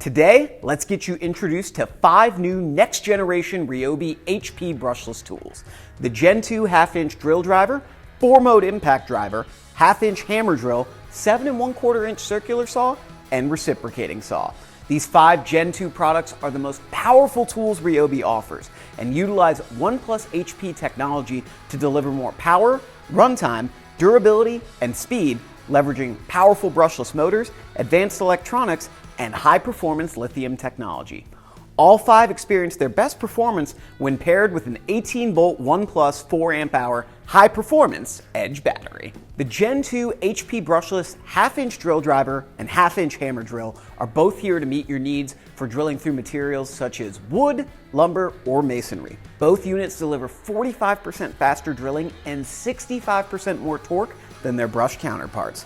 Today, let's get you introduced to 5 new next-generation RYOBI HP brushless tools. The Gen 2 half-inch drill driver, 4-mode impact driver, half-inch hammer drill, 7 1/4 inch circular saw, and reciprocating saw. These 5 Gen 2 products are the most powerful tools RYOBI offers and utilize ONE HP technology to deliver more power, runtime, durability, and speed, leveraging powerful brushless motors, advanced electronics, and high-performance lithium technology. All 5 experience their best performance when paired with an 18-volt ONE+ 4 Ah high-performance edge battery. The Gen 2 HP brushless half-inch drill driver and half-inch hammer drill are both here to meet your needs for drilling through materials such as wood, lumber, or masonry. Both units deliver 45% faster drilling and 65% more torque than their brush counterparts.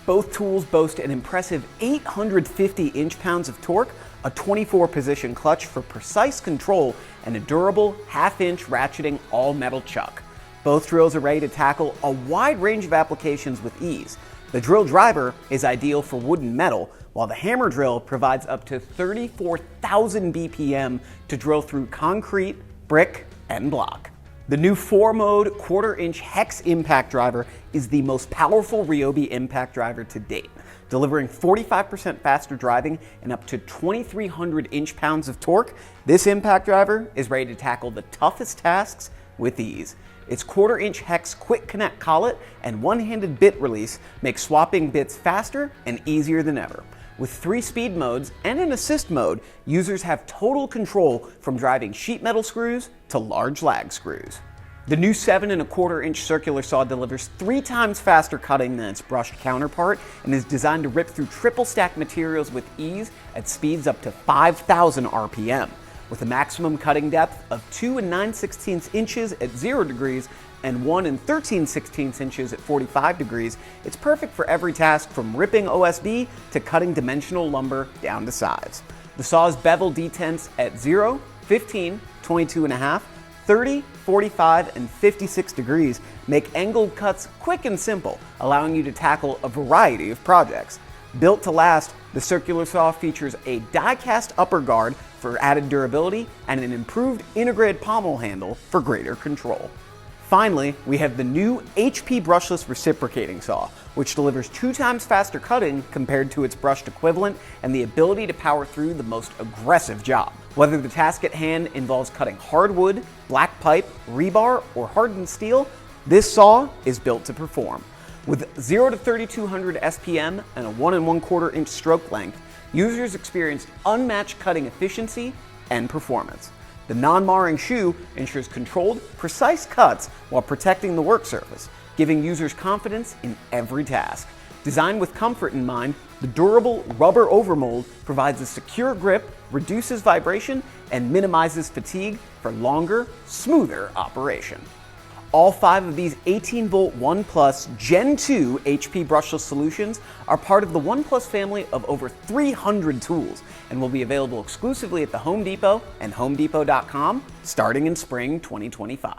Both tools boast an impressive 850 inch-pounds of torque, a 24-position clutch for precise control, and a durable half-inch ratcheting all-metal chuck. Both drills are ready to tackle a wide range of applications with ease. The drill driver is ideal for wood and metal, while the hammer drill provides up to 34,000 BPM to drill through concrete, brick, and block. The new 4-mode 1/4 inch hex impact driver is the most powerful RYOBI impact driver to date, delivering 45% faster driving and up to 2,300 inch-pounds of torque. This impact driver is ready to tackle the toughest tasks with ease. Its 1/4 inch hex quick connect collet and one-handed bit release make swapping bits faster and easier than ever. With 3 speed modes and an assist mode, users have total control from driving sheet metal screws to large lag screws. The new 7 1/4 inch circular saw delivers 3 times faster cutting than its brushed counterpart and is designed to rip through triple stack materials with ease at speeds up to 5,000 RPM. With a maximum cutting depth of 2 9/16 inches at 0 degrees and 1 13/16 inches at 45 degrees, it's perfect for every task from ripping OSB to cutting dimensional lumber down to size. The saw's bevel detents at 0, 15, 22.5, 30, 45, and 56 degrees make angled cuts quick and simple, allowing you to tackle a variety of projects. Built to last, the circular saw features a die-cast upper guard for added durability and an improved integrated pommel handle for greater control. Finally, we have the new HP brushless reciprocating saw, which delivers 2 times faster cutting compared to its brushed equivalent and the ability to power through the most aggressive job. Whether the task at hand involves cutting hardwood, black pipe, rebar, or hardened steel, this saw is built to perform. With 0 to 3,200 SPM and a 1 1/4 inch stroke length, users experienced unmatched cutting efficiency and performance. The non-marring shoe ensures controlled, precise cuts while protecting the work surface, giving users confidence in every task. Designed with comfort in mind, the durable rubber overmold provides a secure grip, reduces vibration, and minimizes fatigue for longer, smoother operation. All 5 of these 18-volt ONE+ Gen 2 HP brushless solutions are part of the ONE+ family of over 300 tools and will be available exclusively at the Home Depot and HomeDepot.com starting in spring 2025.